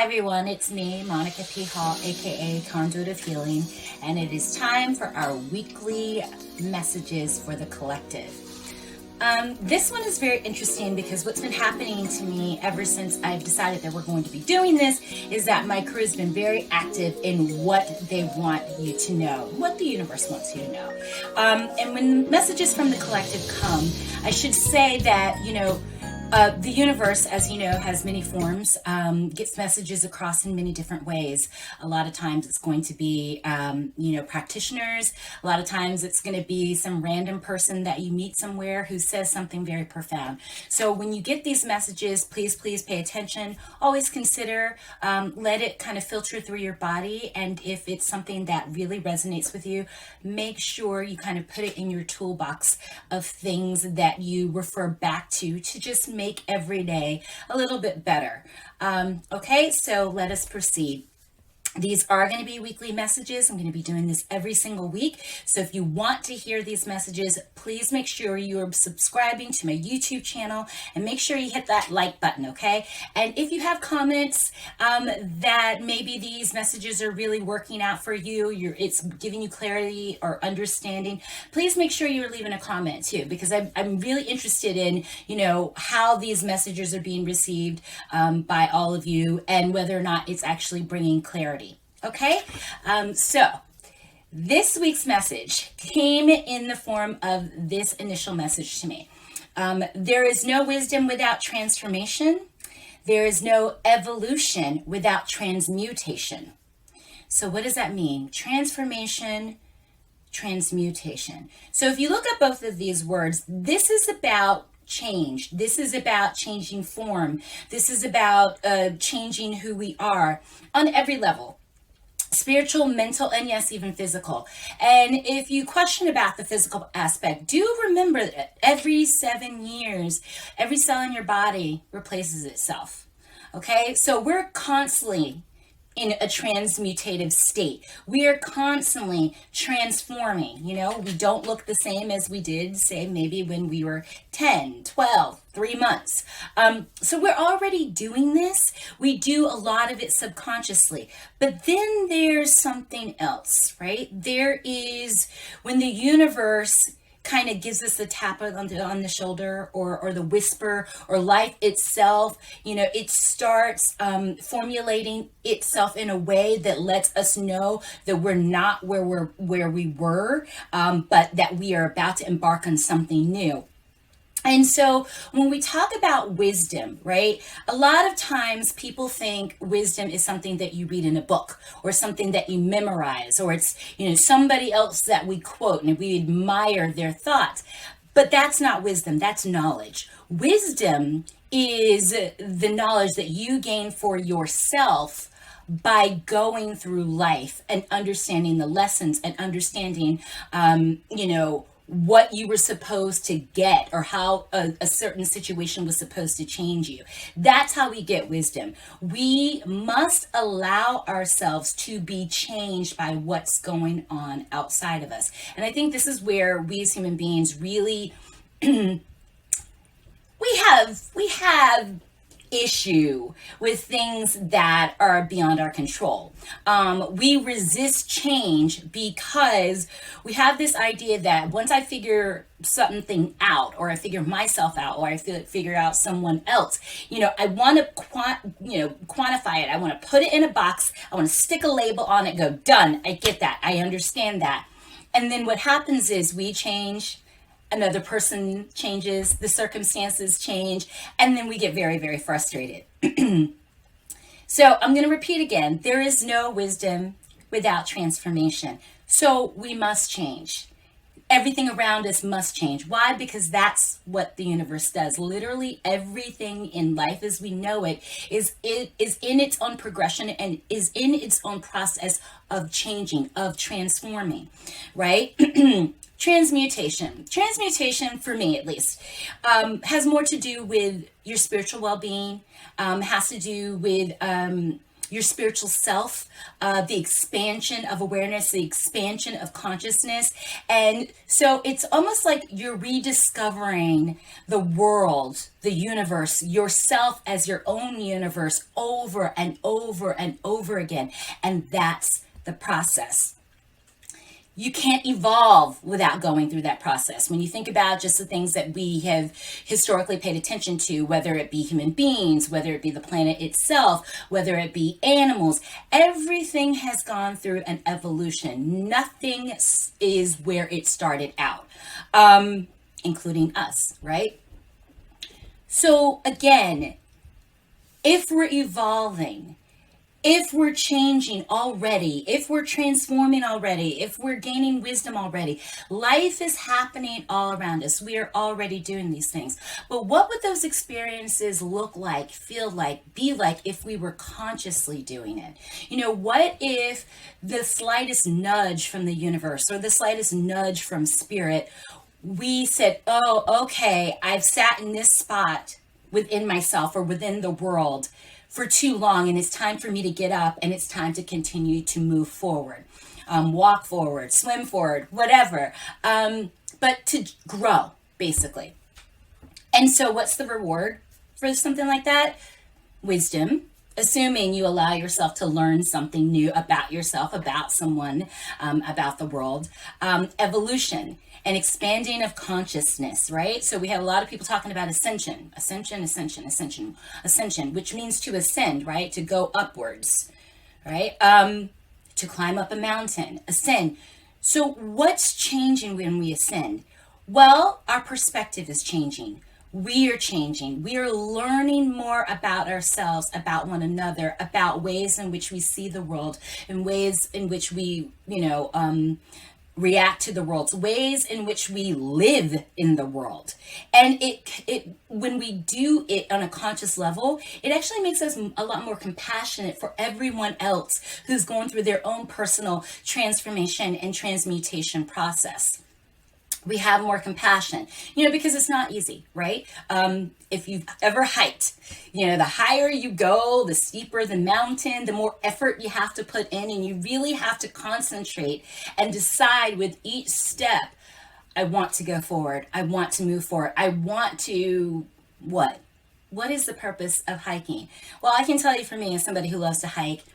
Hi everyone, it's me, Monica P. Hall, aka Conduit of Healing, and it is time for our weekly messages for the collective. This one is very interesting because what's been happening to me ever since I've decided that we're going to be doing this is that my crew has been very active in what they want you to know, what the universe wants you to know. And when messages from the collective come, I should say that, the universe, as you know, has many forms, gets messages across in many different ways. A lot of times it's going to be, practitioners. A lot of times it's going to be some random person that you meet somewhere who says something very profound. So when you get these messages, please pay attention. Always consider, let it kind of filter through your body. And if it's something that really resonates with you, make sure you kind of put it in your toolbox of things that you refer back to just make every day a little bit better. Okay, so let us proceed. These are going to be weekly messages. I'm going to be doing this every single week. So if you want to hear these messages, please make sure you are subscribing to my YouTube channel and make sure you hit that like button, okay? And if you have comments that maybe these messages are really working out for you, it's giving you clarity or understanding, please make sure you're leaving a comment too, because I'm really interested in, how these messages are being received by all of you and whether or not it's actually bringing clarity. Okay, so this week's message came in the form of this initial message to me. There is no wisdom without transformation. There is no evolution without transmutation. So what does that mean? Transformation, transmutation. So if you look at both of these words, this is about change. This is about changing form. This is about changing who we are on every level. Spiritual, mental, and yes, even physical. And if you question about the physical aspect, do remember that every 7 years, every cell in your body replaces itself. Okay, so we're constantly in a transmutative state. We are constantly transforming. We don't look the same as we did, say, maybe when we were 10, 12, 3 months. So we're already doing this. We do a lot of it subconsciously. But then there's something else, right? There is when the universe kind of gives us the tap on the shoulder or the whisper, or life itself, it starts formulating itself in a way that lets us know that we're not where we were, but that we are about to embark on something new. And so when we talk about wisdom, right, a lot of times people think wisdom is something that you read in a book or something that you memorize, or it's, somebody else that we quote and we admire their thoughts. But that's not wisdom. That's knowledge. Wisdom is the knowledge that you gain for yourself by going through life and understanding the lessons and understanding, what you were supposed to get, or how a certain situation was supposed to change you. That's how we get wisdom. We must allow ourselves to be changed by what's going on outside of us. And I think this is where we as human beings really, we have issue with things that are beyond our control. We resist change because we have this idea that once I figure something out, or I figure myself out, or I figure out someone else, I want to quantify it. I want to put it in a box. I want to stick a label on it, go, done. I get that. I understand that. And then what happens is we change, another person changes, the circumstances change, and then we get very, very frustrated. So I'm going to repeat again. There is no wisdom without transformation. So we must change. Everything around us must change. Why? Because that's what the universe does. Literally everything in life as we know it is in its own progression and is in its own process of changing, of transforming, right? Transmutation, for me at least, has more to do with your spiritual well-being, has to do with your spiritual self, the expansion of awareness, the expansion of consciousness. And so it's almost like you're rediscovering the world, the universe, yourself as your own universe over and over and over again. And that's the process. You can't evolve without going through that process. When you think about just the things that we have historically paid attention to, whether it be human beings, whether it be the planet itself, whether it be animals, everything has gone through an evolution. Nothing is where it started out, including us, right? So again, if we're evolving, if we're changing already, if we're transforming already, if we're gaining wisdom already, life is happening all around us. We are already doing these things. But what would those experiences look like, feel like, be like if we were consciously doing it? You know, what if the slightest nudge from the universe or the slightest nudge from spirit, we said, oh, okay, I've sat in this spot within myself or within the world for too long, and it's time for me to get up, and it's time to continue to move forward, walk forward, swim forward, whatever, but to grow, basically. And so what's the reward for something like that? Wisdom, assuming you allow yourself to learn something new about yourself, about someone, about the world. Evolution, an expanding of consciousness, right? So we have a lot of people talking about ascension, which means to ascend, right? To go upwards, right? To climb up a mountain, ascend. So what's changing when we ascend? Well, our perspective is changing. We are changing. We are learning more about ourselves, about one another, about ways in which we see the world, and ways in which we, react to the world, ways in which we live in the world. And it when we do it on a conscious level, it actually makes us a lot more compassionate for everyone else who's going through their own personal transformation and transmutation process. We have more compassion, because it's not easy, right? If you've ever hiked, the higher you go, the steeper the mountain, the more effort you have to put in, and you really have to concentrate and decide with each step, I want to go forward. I want to move forward. I want to what? What is the purpose of hiking? Well, I can tell you, for me, as somebody who loves to hike,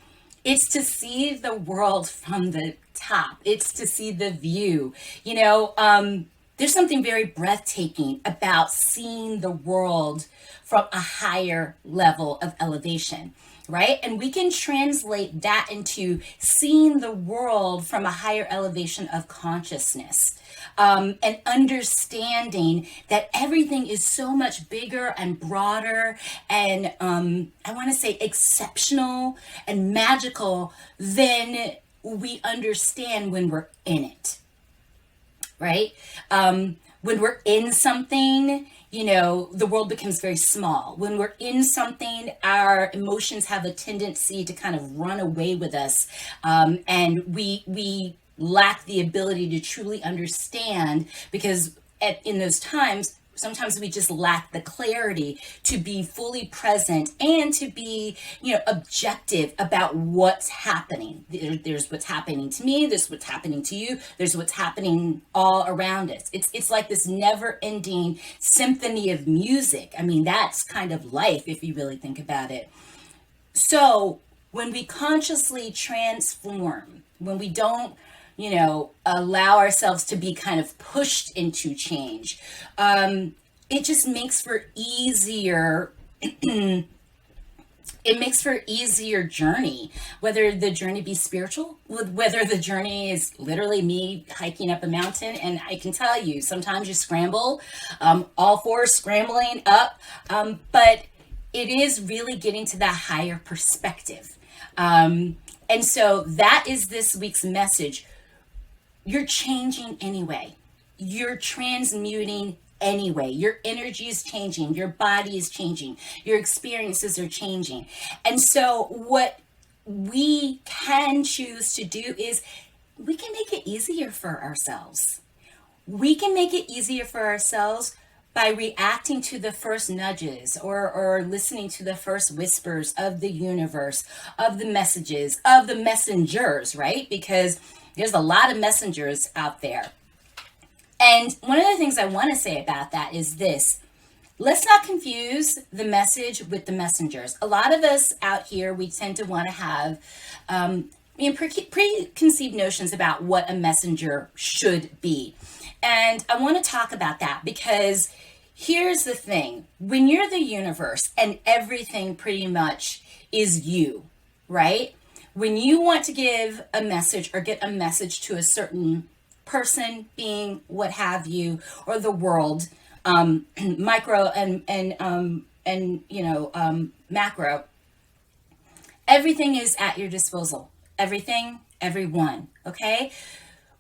it's to see the world from the top. It's to see the view. There's something very breathtaking about seeing the world from a higher level of elevation, right? And we can translate that into seeing the world from a higher elevation of consciousness, and understanding that everything is so much bigger and broader and I want to say exceptional and magical than we understand when we're in it, right? When we're in something, the world becomes very small. When we're in something, our emotions have a tendency to kind of run away with us, and we lack the ability to truly understand, because in those times, sometimes we just lack the clarity to be fully present and to be, objective about what's happening. There's what's happening to me. There's what's happening to you. There's what's happening all around us. It's like this never-ending symphony of music. I mean, that's kind of life if you really think about it. So when we consciously transform, when we don't allow ourselves to be kind of pushed into change, it just makes for easier, it makes for easier journey, whether the journey be spiritual, whether the journey is literally me hiking up a mountain. And I can tell you, sometimes you scramble, all fours scrambling up, but it is really getting to that higher perspective. And so that is this week's message. You're changing anyway. You're transmuting anyway. Your energy is changing. Your body is changing. Your experiences are changing. And so what we can choose to do is we can make it easier for ourselves. We can make it easier for ourselves by reacting to the first nudges or listening to the first whispers of the universe, of the messages, of the messengers, right? Because there's a lot of messengers out there. And one of the things I want to say about that is this. Let's not confuse the message with the messengers. A lot of us out here, we tend to want to have preconceived notions about what a messenger should be. And I want to talk about that because here's the thing. When you're the universe and everything pretty much is you, right? When you want to give a message or get a message to a certain person, being, what have you, or the world, micro and macro, everything is at your disposal. Everything, everyone, okay?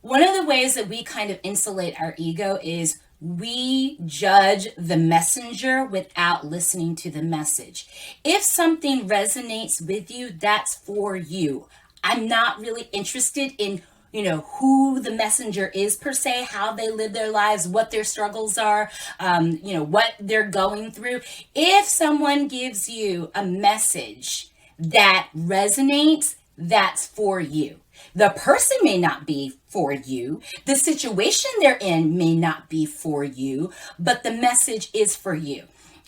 One of the ways that we kind of insulate our ego is we judge the messenger without listening to the message. If something resonates with you, that's for you. I'm not really interested in who the messenger is per se, how they live their lives, what their struggles are, what they're going through. If someone gives you a message that resonates, that's for you. The person may not be for you. The situation they're in may not be for you, but the message is for you.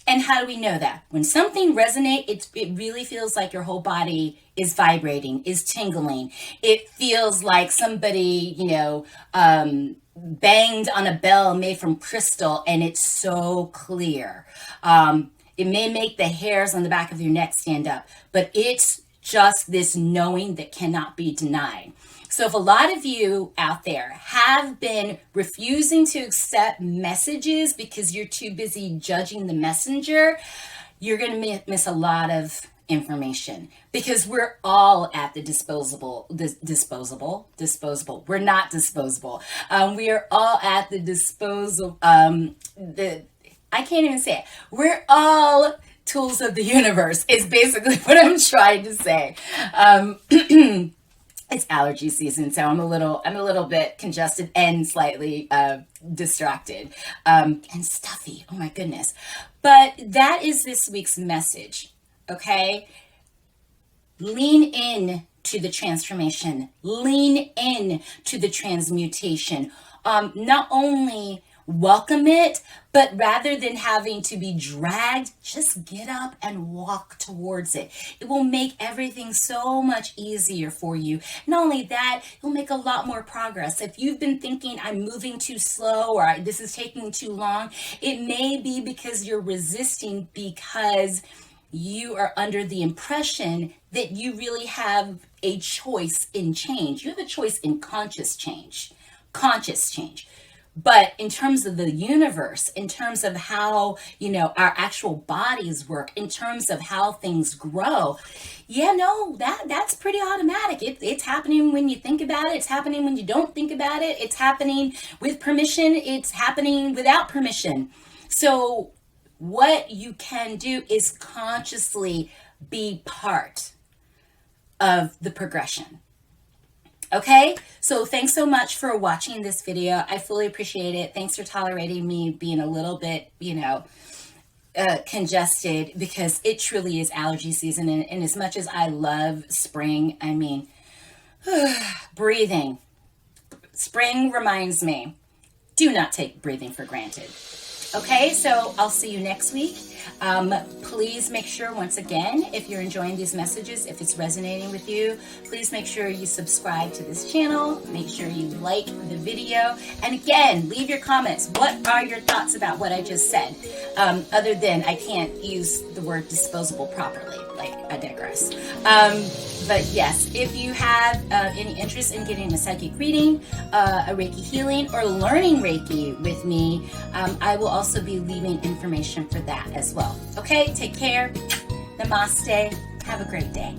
And how do we know that? When something resonates, it really feels like your whole body is vibrating, is tingling. It feels like somebody, banged on a bell made from crystal, and it's so clear. It may make the hairs on the back of your neck stand up, but it's just this knowing that cannot be denied. So if a lot of you out there have been refusing to accept messages because you're too busy judging the messenger, you're going to miss a lot of information, because we're all at the disposable. We're not disposable. We are all at the disposal. I can't even say it. We're all tools of the universe is basically what I'm trying to say. It's allergy season, so I'm a little bit congested and slightly distracted and stuffy. Oh my goodness. But that is this week's message. Okay? Lean in to the transformation. Lean in to the transmutation. Not only welcome it, but rather than having to be dragged, just get up and walk towards it. It will make everything so much easier for you. Not only that, you'll make a lot more progress. If you've been thinking, I'm moving too slow, or this is taking too long, it may be because you're resisting, because you are under the impression that you really have a choice in change. You have a choice in conscious change. But in terms of the universe, in terms of how, our actual bodies work, in terms of how things grow, that's pretty automatic. It's happening when you think about it. It's happening when you don't think about it. It's happening with permission. It's happening without permission. So what you can do is consciously be part of the progression. Okay, so thanks so much for watching this video. I fully appreciate it. Thanks for tolerating me being a little bit, congested, because it truly is allergy season. And as much as I love spring, breathing. Spring reminds me, do not take breathing for granted. Okay, so I'll see you next week. Please make sure, once again, if you're enjoying these messages, if it's resonating with you, please make sure you subscribe to this channel. Make sure you like the video. And again, leave your comments. What are your thoughts about what I just said? Other than I can't use the word disposable properly. I digress. But yes, if you have any interest in getting a psychic reading, a Reiki healing, or learning Reiki with me, I will also be leaving information for that as well. Okay, take care. Namaste. Have a great day.